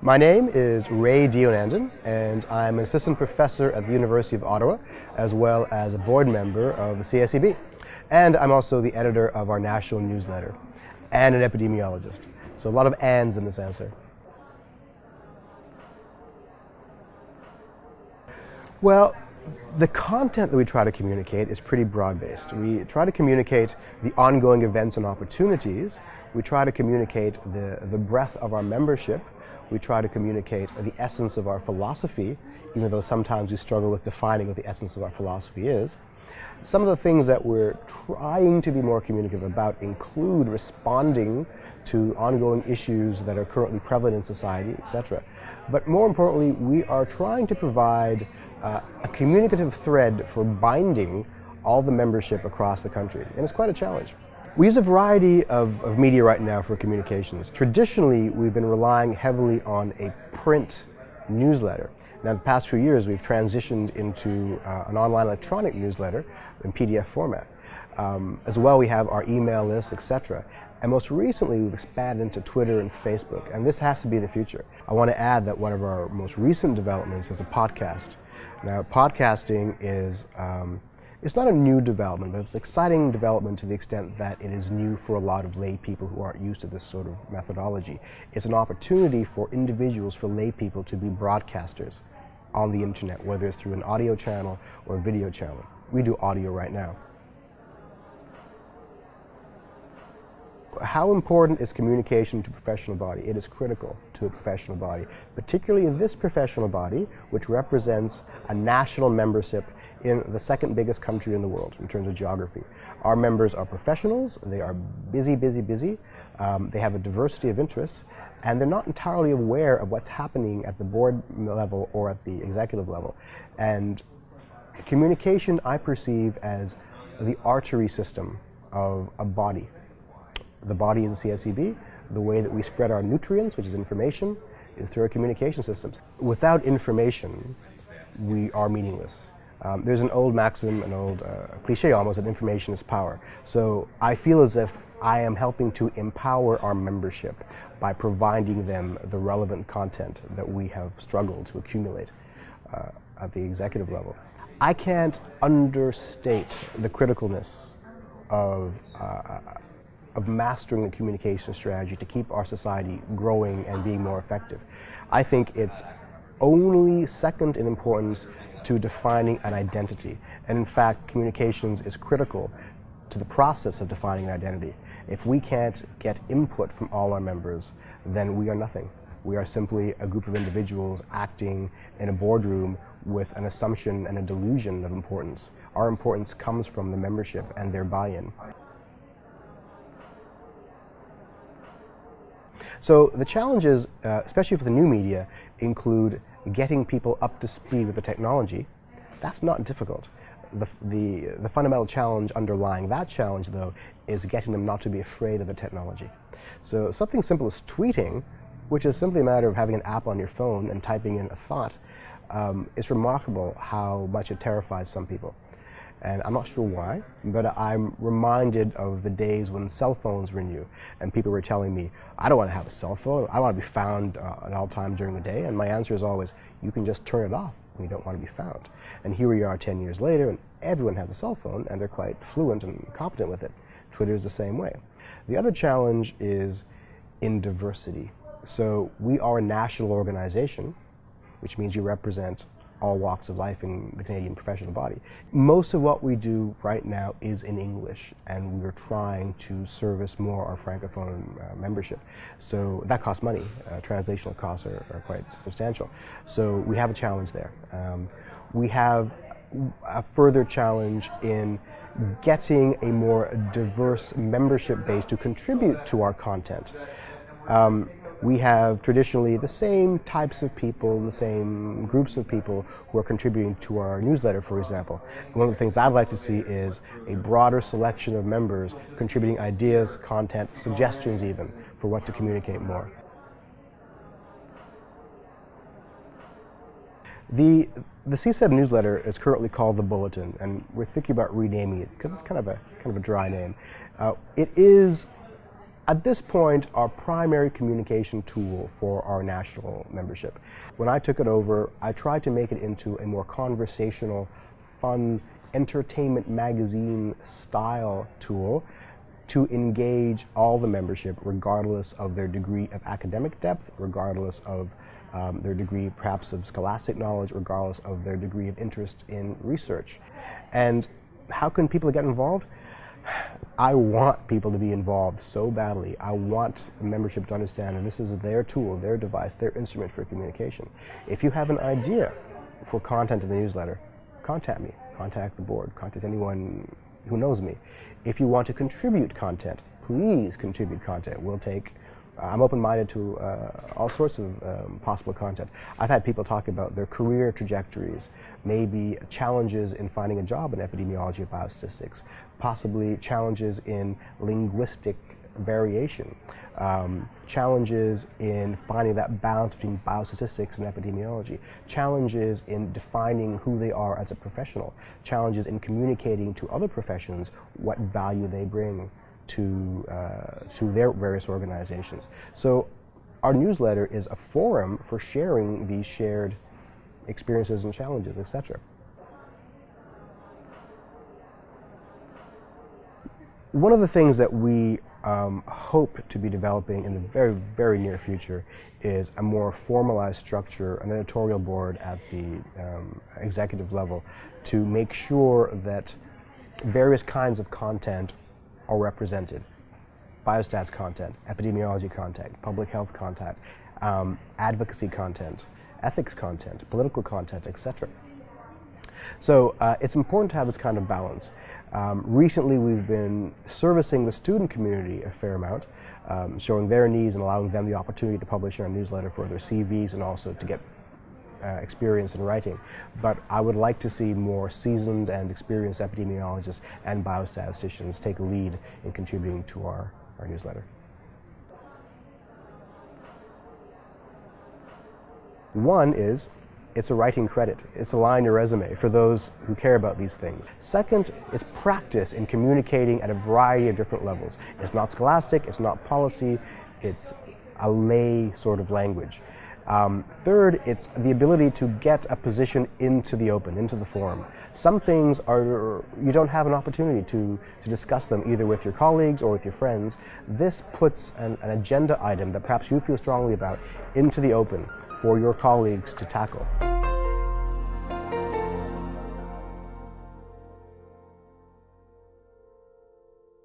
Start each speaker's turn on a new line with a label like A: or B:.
A: My name is Raywat Deonandan, and I'm an assistant professor at the University of Ottawa, as well as a board member of the CSEB. And I'm also the editor of our national newsletter, and an epidemiologist. So a lot of ands in this answer. Well, the content that we try to communicate is pretty broad-based. We try to communicate the ongoing events and opportunities. We try to communicate the breadth of our membership. We try to communicate the essence of our philosophy, even though sometimes we struggle with defining what the essence of our philosophy is. Some of the things that we're trying to be more communicative about include responding to ongoing issues that are currently prevalent in society, etc. But more importantly, we are trying to provide a communicative thread for binding all the membership across the country, and it's quite a challenge. We use a variety of media right now for communications. Traditionally, we've been relying heavily on a print newsletter. Now, the past few years, we've transitioned into an online electronic newsletter in PDF format. As well, we have our email lists, etc. And most recently, we've expanded into Twitter and Facebook, and this has to be the future. I want to add that one of our most recent developments is a podcast. Now, podcasting is it's not a new development, but it's an exciting development to the extent that it is new for a lot of lay people who aren't used to this sort of methodology. It's an opportunity for individuals, for lay people, to be broadcasters on the internet, whether it's through an audio channel or a video channel. We do audio right now. How important is communication to a professional body? It is critical to a professional body, particularly this professional body, which represents a national membership in the second biggest country in the world in terms of geography. Our members are professionals. They are busy. They have a diversity of interests, and they're not entirely aware of what's happening at the board level or at the executive level. And communication I perceive as the artery system of a body. The body is the CSEB. The way that we spread our nutrients, which is information, is through our communication systems. Without information, we are meaningless. There's an old maxim, an old cliche almost, that information is power. So I feel as if I am helping to empower our membership by providing them the relevant content that we have struggled to accumulate at the executive level. I can't understate the criticalness of mastering a communication strategy to keep our society growing and being more effective. I think it's only second in importance to defining an identity. And in fact, communications is critical to the process of defining an identity. If we can't get input from all our members, then we are nothing. We are simply a group of individuals acting in a boardroom with an assumption and a delusion of importance. Our importance comes from the membership and their buy-in. So the challenges, especially for the new media, include getting people up to speed with the technology. That's not difficult. The fundamental challenge underlying that challenge, though, is getting them not to be afraid of the technology. So something simple as tweeting, which is simply a matter of having an app on your phone and typing in a thought, it's remarkable how much it terrifies some people. And I'm not sure why, but I'm reminded of the days when cell phones were new, and people were telling me, I don't want to have a cell phone, I want to be found at all times during the day, and my answer is always, you can just turn it off when you don't want to be found. And here we are 10 years later, and everyone has a cell phone, and they're quite fluent and competent with it. Twitter is the same way. The other challenge is in diversity. So we are a national organization, which means you represent all walks of life in the Canadian professional body. Most of what we do right now is in English, and we're trying to service more our Francophone membership. So that costs money. Translational costs are quite substantial. So we have a challenge there. We have a further challenge in getting a more diverse membership base to contribute to our content. We have traditionally the same types of people, the same groups of people who are contributing to our newsletter, for example. One of the things I'd like to see is a broader selection of members contributing ideas, content, suggestions even, for what to communicate more. The CSEB newsletter is currently called The Bulletin, and we're thinking about renaming it because it's kind of a dry name. It is at this point, our primary communication tool for our national membership. When I took it over, I tried to make it into a more conversational, fun, entertainment magazine style tool to engage all the membership regardless of their degree of academic depth, regardless of their degree perhaps of scholastic knowledge, regardless of their degree of interest in research. And how can people get involved? I want people to be involved so badly. I want membership to understand that this is their tool, their device, their instrument for communication. If you have an idea for content in the newsletter, contact me, contact the board, contact anyone who knows me. If you want to contribute content, please contribute content. We'll take, I'm open-minded to all sorts of possible content. I've had people talk about their career trajectories, maybe challenges in finding a job in epidemiology or biostatistics, possibly challenges in linguistic variation, challenges in finding that balance between biostatistics and epidemiology, challenges in defining who they are as a professional, challenges in communicating to other professions what value they bring to their various organizations. So our newsletter is a forum for sharing these shared experiences and challenges, etc. One of the things that we hope to be developing in the very, very near future is a more formalized structure, an editorial board at the executive level to make sure that various kinds of content are represented. Biostats content, epidemiology content, public health content, advocacy content, ethics content, political content, etc. So it's important to have this kind of balance. Recently we've been servicing the student community a fair amount, showing their needs and allowing them the opportunity to publish in our newsletter for their CVs and also to get experience in writing. But I would like to see more seasoned and experienced epidemiologists and biostatisticians take lead in contributing to our newsletter. One is, it's a writing credit. It's a line in your resume for those who care about these things. Second, it's practice in communicating at a variety of different levels. It's not scholastic, it's not policy, it's a lay sort of language. Third, it's the ability to get a position into the open, into the forum. Some things you don't have an opportunity to discuss them either with your colleagues or with your friends. This puts an agenda item that perhaps you feel strongly about into the open for your colleagues to tackle.